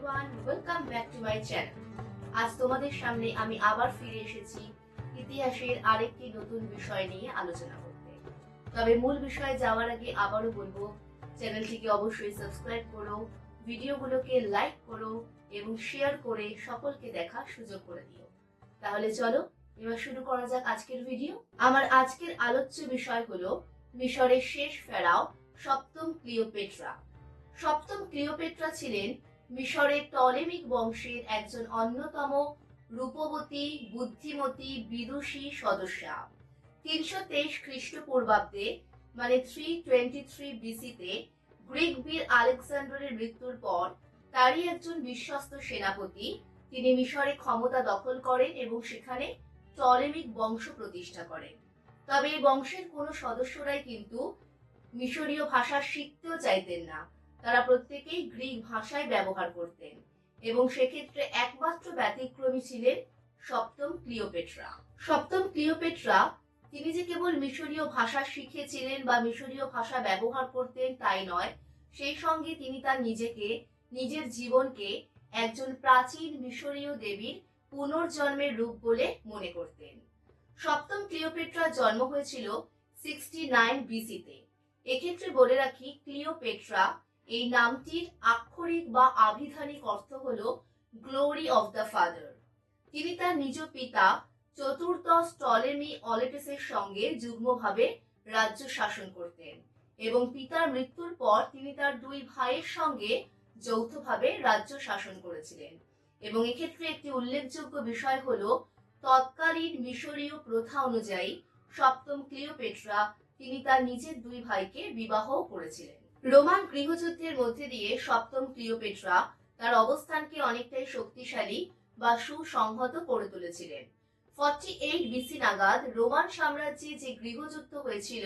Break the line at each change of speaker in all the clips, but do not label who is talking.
Everyone, welcome back to my channel. আজ তোমাদের সামনে আমি আবার ফিরে এসেছি ইতিহাসের আরেকটি নতুন বিষয় নিয়ে আলোচনা করতে। তবে মূল বিষয়ে যাওয়ার আগে আবারও বলবো, চ্যানেলটিকে অবশ্যই সাবস্ক্রাইব করো, ভিডিওগুলোকে লাইক করো এবং শেয়ার করে সকলকে দেখার সুযোগ করে দিও। তাহলে চলো এবার শুরু করা যাক আজকের ভিডিও। আমার আজকের আলোচ্য বিষয় হলো মিশরের শেষ ফেরাও সপ্তম ক্লিওপেট্রা। সপ্তম ক্লিওপেট্রা ছিলেন মিশরের টলেমিক বংশের একজন অন্যতম রূপবতী, বুদ্ধিমতী, বিদুষী সদস্যা। 323 খ্রিস্টপূর্বাব্দে মানে 323 বিসিতে গ্রিক বীর আলেকজান্ডারের মৃত্যুর পর তারই একজন বিশ্বস্ত সেনাপতি তিনি মিশরে ক্ষমতা দখল করেন এবং সেখানে টলেমিক বংশ প্রতিষ্ঠা করেন। তবে এই বংশের কোনো সদস্যরাই কিন্তু মিশরীয় ভাষা শিখতেও চাইতেন না। তারা প্রত্যেকেই গ্রিক ভাষায় ব্যবহার করতেন এবং সেক্ষেত্রে একমাত্র ব্যতিক্রমী ছিলেন সপ্তম ক্লিওপেট্রা। সপ্তম ক্লিওপেট্রা তিনি যে কেবল মিশরীয় ভাষা শিখেছিলেন বা মিশরীয় ভাষা ব্যবহার করতেন তাই নয়, সেই সঙ্গে তিনি তার নিজের জীবনকে একজন প্রাচীন মিশরীয় দেবীর পুনর্জন্মের রূপ বলে মনে করতেন। সপ্তম ক্লিওপেট্রার জন্ম হয়েছিল 69 বিসিতে। এক্ষেত্রে বলে রাখি, ক্লিওপেট্রা এই নামটির আক্ষরিক বা আভিধানিক অর্থ হলো গ্লোরি অফ দ্য ফাদার। তিনি তার নিজ পিতা চতুর্দশ টলেমি অলেটেসের সঙ্গে যুগ্মভাবে রাজ্য শাসন করতেন এবং পিতার মৃত্যুর পর তিনি তার দুই ভাইয়ের সঙ্গে যৌথভাবে রাজ্য শাসন করেছিলেন। এবং এক্ষেত্রে একটি উল্লেখযোগ্য বিষয় হলো, তৎকালীন মিশরীয় প্রথা অনুযায়ী সপ্তম ক্লিওপেট্রা তিনি তার নিজের দুই ভাইকে বিবাহ করেছিলেন। রোমান গৃহযুদ্ধের মধ্যে দিয়ে সপ্তম ক্লিওপেট্রা তার অবস্থানকে অনেকটাই শক্তিশালী বা সুসংহত করে তুলেছিলেন। 48 বিসি নাগাদ রোমান সাম্রাজ্যে যে গৃহযুদ্ধ হয়েছিল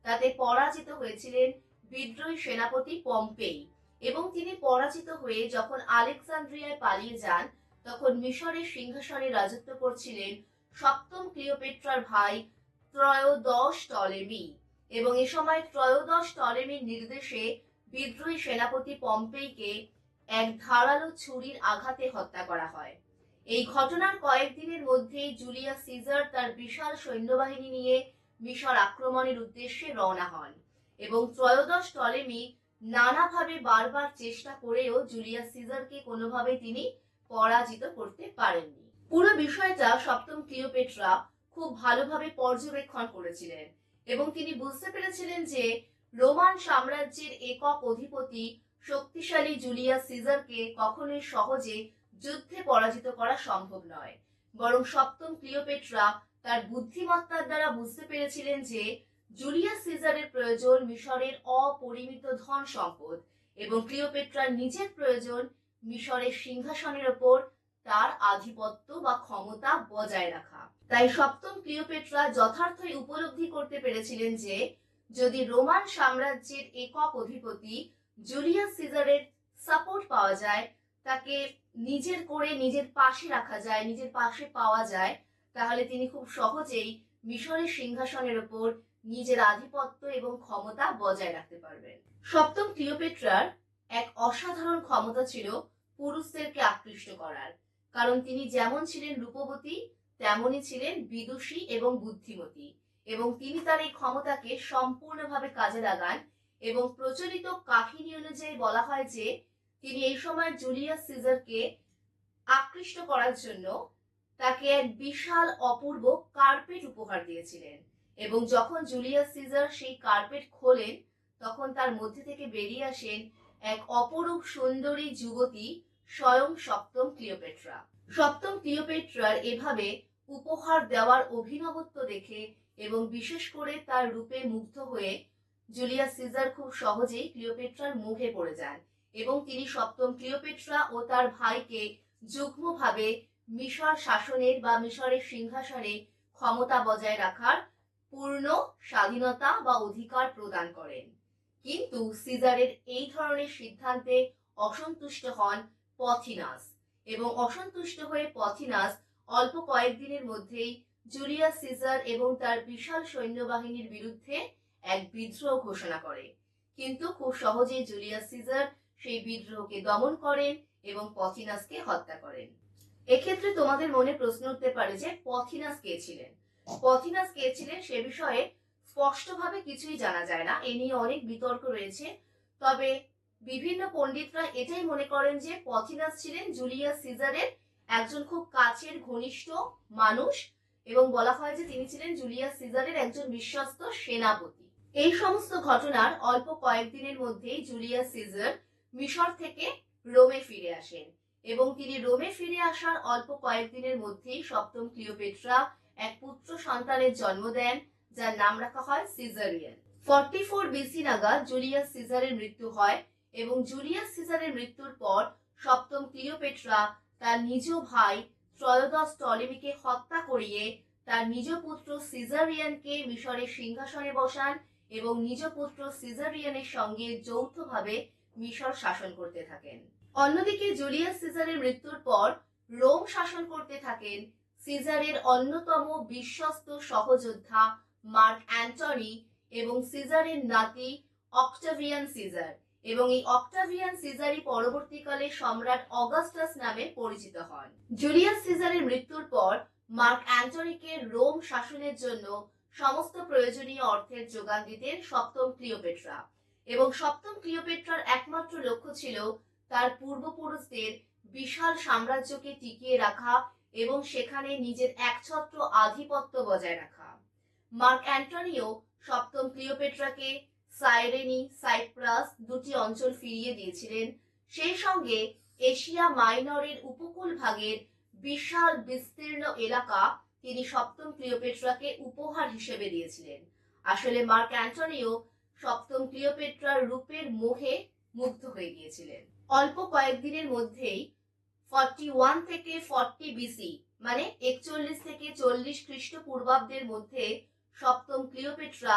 তাতে পরাজিত হয়েছিলেন বিদ্রোহী সেনাপতি পম্পেই এবং তিনি পরাজিত হয়ে যখন আলেকজান্দ্রিয়ায় পালিয়ে যান তখন মিশরের সিংহাসনে রাজত্ব করছিলেন সপ্তম ক্লিওপেট্রার ভাই ত্রয়োদশ টলেমি এবং এ সময় ত্রয়োদশ টলেমির নির্দেশে বিদ্রোহী সেনাপতি পম্পেইকে এক ধারালো ছুরির আঘাতে হত্যা করা হয়। এই ঘটনার কয়েকদিনের মধ্যেই জুলিয়াস সিজার তার বিশাল সৈন্যবাহিনী নিয়ে মিশর আক্রমণের উদ্দেশ্যে রওনা হন এবং ত্রয়োদশ টলেমি নানাভাবে বারবার চেষ্টা করেও জুলিয়াস সিজারকে কোনোভাবে তিনি পরাজিত করতে পারেননি। পুরো বিষয়টা সপ্তম ক্লিওপেট্রা খুব ভালোভাবে পর্যবেক্ষণ করেছিলেন এবং তিনি বুঝতে পেরেছিলেন যে রোমান সাম্রাজ্যের একক অধিপতি শক্তিশালী জুলিয়াস সিজারকে কখনোই সহজে যুদ্ধে পরাজিত করা সম্ভব নয়। বরং সপ্তম ক্লিওপেট্রা তার বুদ্ধিমত্তার দ্বারা বুঝতে পেরেছিলেন যে জুলিয়াস সিজারের প্রয়োজন মিশরের অপরিমিত ধন সম্পদ এবং ক্লিওপেট্রার নিজের প্রয়োজন মিশরের সিংহাসনের ওপর তার আধিপত্য বা ক্ষমতা বজায় রাখা। তাই সপ্তম ক্লিওপেট্রা যথার্থই উপলব্ধি করতে পেরেছিলেন যে যদি রোমান সাম্রাজ্যের একক অধিপতি জুলিয়াস সিজারের সাপোর্ট পাওয়া যায়, তাকে নিজের পাশে রাখা যায়, নিজের পাশে পাওয়া যায়, তাহলে তিনি খুব সহজেই মিশরের সিংহাসনের ওপর নিজের আধিপত্য এবং ক্ষমতা বজায় রাখতে পারবেন। সপ্তম ক্লিওপেট্রার এক অসাধারণ ক্ষমতা ছিল পুরুষদেরকে আকৃষ্ট করার, কারণ তিনি যেমন ছিলেন রূপবতী তেমনই ছিলেন বিদুষী এবং বুদ্ধিমতী এবং তিনি তার এই ক্ষমতাকে সম্পূর্ণভাবে কাজে লাগান এবং প্রচলিত কাহিনী অনুযায়ী বলা হয় যে তিনি এই সময় জুলিয়াস সিজারকে আকৃষ্ট করার জন্য তাকে এক বিশাল অপূর্ব কার্পেট উপহার দিয়েছিলেন এবং যখন জুলিয়াস সিজার সেই কার্পেট খোলেন তখন তার মধ্যে থেকে বেরিয়ে আসেন এক অপরূপ সুন্দরী যুবতী, স্বয়ং সপ্তম ক্লিওপেট্রা। সপ্তম ক্লিওপেট্রার এভাবে উপহার দেওয়ার অভিনবত্ব দেখে এবং বিশেষ করে তার রূপে মুগ্ধ হয়ে জুলিয়াস সিজার খুব সহজেই ক্লিওপেট্রার মুখে পড়ে যান এবং তিনি সপ্তম ক্লিওপেট্রা ও তার ভাইকে যুগ্মভাবে মিশর শাসনের বা মিশরের সিংহাসনে ক্ষমতা বজায় রাখার পূর্ণ স্বাধীনতা বা অধিকার প্রদান করেন। কিন্তু সিজারের এই ধরনের সিদ্ধান্তে অসন্তুষ্ট হন পথিনাস এবং অসন্তুষ্ট হয়ে পথিনাস অল্প কয়েকদিনের মধ্যেই জুলিয়াস সিজার এবং তার বিশাল সৈন্যবাহিনীর বিরুদ্ধে এক বিদ্রোহ ঘোষণা করে। কিন্তু খুব সহজেই জুলিয়াস সিজার সেই বিদ্রোহকে দমন করেন এবং পথিনাসকে হত্যা করেন। এক্ষেত্রে তোমাদের মনে প্রশ্ন উঠতে পারে যে পথিনাস কে ছিলেন। পথিনাস কে ছিলেন সে বিষয়ে স্পষ্টভাবে কিছুই জানা যায় না, এ নিয়ে অনেক বিতর্ক রয়েছে। তবে বিভিন্ন পণ্ডিতরা এটাই মনে করেন যে পথিনাস ছিলেন জুলিয়াস সিজারের একজন খুব কাছের ঘনিষ্ঠ মানুষ এবং বলা হয় যে তিনি ছিলেন জুলিয়াস সিজারের একজন বিশ্বস্ত সেনাপতি। এই সমস্ত ঘটনার অল্প কয়েকদিনের মধ্যেই জুলিয়াস সিজার মিশর থেকে রোমে ফিরে আসেন এবং তিনি রোমে ফিরে আসার অল্প কয়েকদিনের মধ্যেই সপ্তম ক্লিওপেট্রা এক পুত্র সন্তানের জন্ম দেন, যার নাম রাখা হয় সিজারিয়ান। 44 বিসি নাগাদ জুলিয়াস সিজারের মৃত্যু হয় এবং জুলিয়াস সিজারের মৃত্যুর পর সপ্তম ক্লিওপেট্রা তার নিজ ভাই ত্রয়োদশ টলেমিকে হত্যা করিয়ে তার নিজ পুত্র সিজারিয়ানকে মিশরের সিংহাসনে বসান এবং নিজ পুত্র সিজারিয়ানের সঙ্গে যৌথভাবে মিশর শাসন করতে থাকেন। অন্যদিকে জুলিয়াস সিজারের মৃত্যুর পর রোম শাসন করতে থাকেন সিজারের অন্যতম বিশ্বস্ত সহযোদ্ধা মার্ক অ্যান্টনি এবং সিজারের নাতি অক্টাভিয়ান সিজার, এবং এই অক্টাভিয়ান সিজারই পরবর্তীকালে সম্রাট অগাস্টাস নামে পরিচিত হন। জুলিয়াস সিজারের মৃত্যুর পর মার্ক অ্যান্টনিকে রোম শাসনের জন্য সমস্ত প্রয়োজনীয় অর্থের যোগান দিতেন সপ্তম ক্লিওপেট্রা, এবং সপ্তম ক্লিওপেট্রার একমাত্র লক্ষ্য ছিল তার পূর্বপুরুষদের বিশাল সাম্রাজ্যকে টিকিয়ে রাখা এবং সেখানে নিজের একছত্র আধিপত্য বজায় রাখা। মার্ক অ্যান্টনিও সপ্তম ক্লিওপেট্রাকে সাইরেনি, সাইপ্রাস দুটি অঞ্চল ফিরিয়ে দিয়েছিলেন। সেই সঙ্গে এশিয়া মাইনরের উপকূল ভাগের বিশাল বিস্তীর্ণ এলাকা তিনি সপ্তম ক্লিওপেট্রাকে উপহার হিসেবে দিয়েছিলেন। আসলে মার্ক অ্যান্টনিও সপ্তম ক্লিওপেট্রার রূপের মোহে মুগ্ধ হয়ে গিয়েছিলেন। অল্প কয়েকদিনের মধ্যেই 41 থেকে 40 বিসি মানে 41 থেকে 40 খ্রিস্টপূর্বাব্দের মধ্যে সপ্তম ক্লিওপেট্রা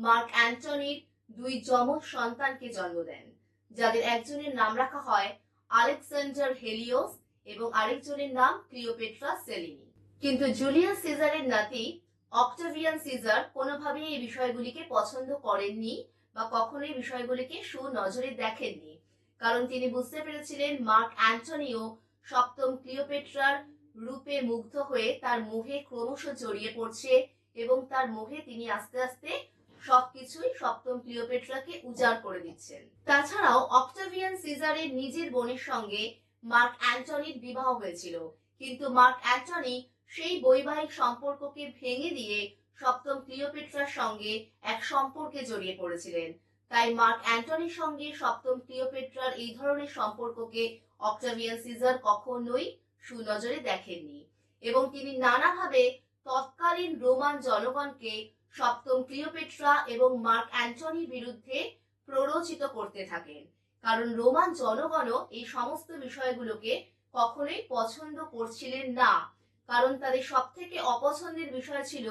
মার্ক অ্যান্টনির দুই যমজ সন্তানকে জন্ম দেন, যাদের একজনের নাম রাখা হয় আলেকজান্ডার হেলিওস এবং আরেকজনের নাম ক্লিওপেট্রা সেলিনি। কিন্তু জুলিয়াস সিজারের নাতি অক্টাভিয়ান সিজার কোনোভাবেই এই বিষয়গুলিকে পছন্দ করেননি বা কখনোই বিষয়গুলিকে সুনজরে দেখেননি, কারণ তিনি বুঝতে পেরেছিলেন মার্ক অ্যান্টনিও সপ্তম ক্লিওপেট্রার রূপে মুগ্ধ হয়ে তার মোহে ক্রমশ জড়িয়ে পড়ছে এবং তার মোহে তিনি আস্তে আস্তে সবকিছুই সপ্তম ক্লিওপেট্রাকে উজাড় করে দিচ্ছেন। তাছাড়াও অক্টাভিয়ান সিজারের নিজের বোনের সঙ্গে মার্ক অ্যান্টনির বিবাহ হয়েছিল, কিন্তু মার্ক অ্যান্টনি সেই বৈবাহিক সম্পর্ককে ভেঙে দিয়ে সপ্তম ক্লিওপেট্রার সঙ্গে এক সম্পর্কে জড়িয়ে পড়েছিলেন। তাই মার্ক অ্যান্টনির সঙ্গে সপ্তম ক্লিওপেট্রার এই ধরনের সম্পর্ককে অক্টাভিয়ান সিজার কখনোই সুনজরে দেখেননি এবং তিনি নানাভাবে তৎকালীন রোমান জনগণকে সপ্তম ক্লিওপেট্রা এবং মার্ক অ্যান্টনির বিরুদ্ধে প্ররোচিত করতে থাকেন, কারণ রোমান জনগণও এই সমস্ত বিষয়গুলোকে কখনোই পছন্দ করছিলেন না, কারণ তাদের সবথেকে অপছন্দের বিষয় ছিল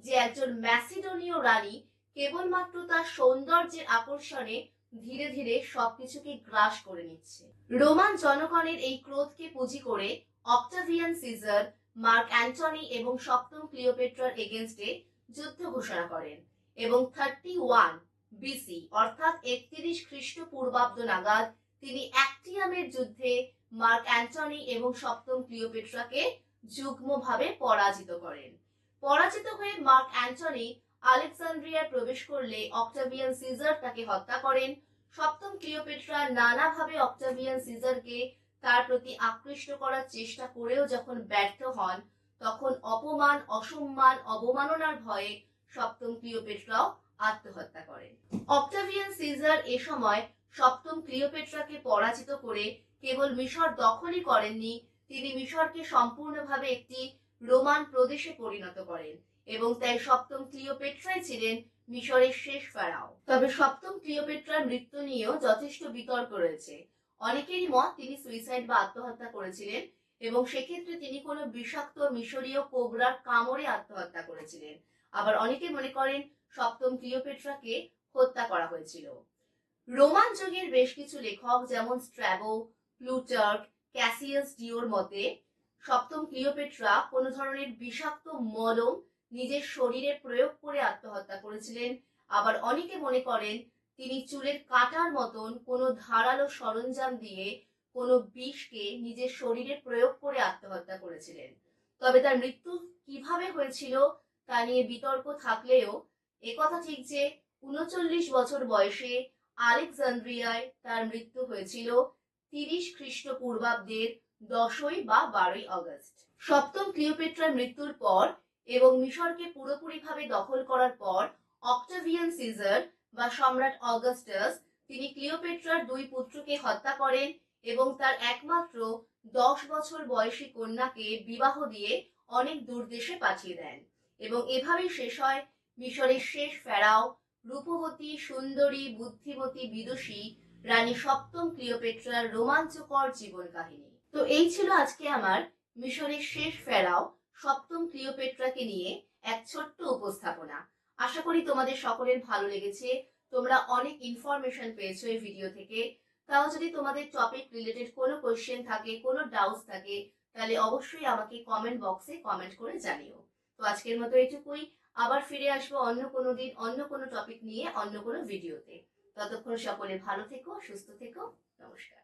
যে একজন ম্যাসিডোনীয় রানী কেবলমাত্র তার সৌন্দর্যের আকর্ষণে ধীরে ধীরে সবকিছুকে গ্রাস করে নিচ্ছে। রোমান জনগণের এই ক্রোধকে পুঁজি করে অক্টাভিয়ান সিজার মার্ক অ্যান্টনি এবং সপ্তম ক্লিওপেট্রার এগেনস্টে যুদ্ধ ঘোষণা করেন এবং 31 বিসি অর্থাৎ 31 খ্রিস্টপূর্বাব্দ নাগাদ তিনি অ্যাক্টিয়ামের যুদ্ধে মার্ক অ্যান্টনি এবং সপ্তম ক্লিওপেট্রাকে যুগ্মভাবে পরাজিত করেন। পরাজিত হয়ে মার্ক অ্যান্টনি আলেকজান্দ্রিয়ায় প্রবেশ করলে অক্টাভিয়ান সিজার তাকে হত্যা করেন। সপ্তম ক্লিওপেট্রা নানাভাবে অক্টাভিয়ান সিজারকে তার প্রতি আকৃষ্ট করার চেষ্টা করেও যখন ব্যর্থ হন, তখন অপমান, অসম্মান, অবমাননার ভয়ে সপ্তম ক্লিওপেট্রাও আত্মহত্যা করেন। অক্টাভিয়ান সিজার এ সময় সপ্তম ক্লিওপেট্রাকে পরাজিত করে কেবল মিশর দখলই করেননি, তিনি মিশরকে সম্পূর্ণভাবে একটি রোমান প্রদেশে পরিণত করেন এবং তাই সপ্তম ক্লিওপেট্রাই ছিলেন মিশরের শেষ ফেরাও। তবে সপ্তম ক্লিওপেট্রার মৃত্যু নিয়েও যথেষ্ট বিতর্ক রয়েছে। অনেকেরই মত তিনি সুইসাইড বা আত্মহত্যা করেছিলেন এবং সেক্ষেত্রে তিনি কোনো বিষাক্ত মিশরীয় কোবরার কামড়ে আত্মহত্যা করেছিলেন। আবার অনেকে মনে করেন সপ্তম ক্লিওপেট্রাকে হত্যা করা হয়েছিল। রোমান যুগের বেশ কিছু লেখক যেমন স্ট্র্যাবো, প্লুটার্ক, ক্যাসিয়াস ডিওর মতে সপ্তম ক্লিওপেট্রা কোনো ধরনের বিষাক্ত মলম নিজের শরীরে প্রয়োগ করে আত্মহত্যা করেছিলেন। আবার অনেকে মনে করেন তিনি চুলের কাটার মতন কোনো ধারালো সরঞ্জাম দিয়ে কোনো বিষকে নিজের শরীরে প্রয়োগ করে আত্মহত্যা করেছিলেন। তবে তার মৃত্যু কিভাবে হয়েছিল তা নিয়ে বিতর্ক থাকলেও একথা ঠিক যে ৩৯ বছর বয়সে আলেকজান্দ্রিয়ায় তার মৃত্যু হয়েছিল ৩০ খ্রিস্টপূর্বাব্দের ১০ই বা ১২ই অগস্ট। সপ্তম ক্লিওপেট্রার মৃত্যুর পর এবং মিশরকে পুরোপুরিভাবে দখল করার পর অক্টাভিয়ান সিজার বা সম্রাট অগাস্টাস তিনি ক্লিওপেট্রার ২ পুত্রকে হত্যা করেন এবং তার একমাত্র ১০ বছর বয়সী কন্যাকে বিবাহ দিয়ে অনেক দূর দেশে পাঠিয়ে দেন এবং এভাবেই শেষ হয় মিশরের শেষ ফেরাও, রূপবতী, সুন্দরী, বুদ্ধিমতী, বিদুষী রানী সপ্তম ক্লিওপেট্রার রোমাঞ্চকর জীবন কাহিনী। তো এই ছিল আজকে আমার মিশরের শেষ ফেরাও সপ্তম ক্লিওপেট্রাকে নিয়ে এক ছোট্ট উপস্থাপনা। আশা করি তোমাদের সকলের ভালো লেগেছে, তোমরা অনেক ইনফরমেশন পেয়েছো এই ভিডিও থেকে। তাও যদি তোমাদের টপিক রিলেটেড কোনো কোয়েশ্চেন থাকে, কোনো ডাউটস থাকে, তাহলে অবশ্যই আমাকে কমেন্ট বক্সে কমেন্ট করে জানিও। তো আজকের মতো এটুকুই, আবার ফিরে আসবো অন্য কোনো দিন অন্য কোনো টপিক নিয়ে অন্য কোনো ভিডিওতে। ততক্ষণ সকলে ভালো থেকো, সুস্থ থেকো, নমস্কার।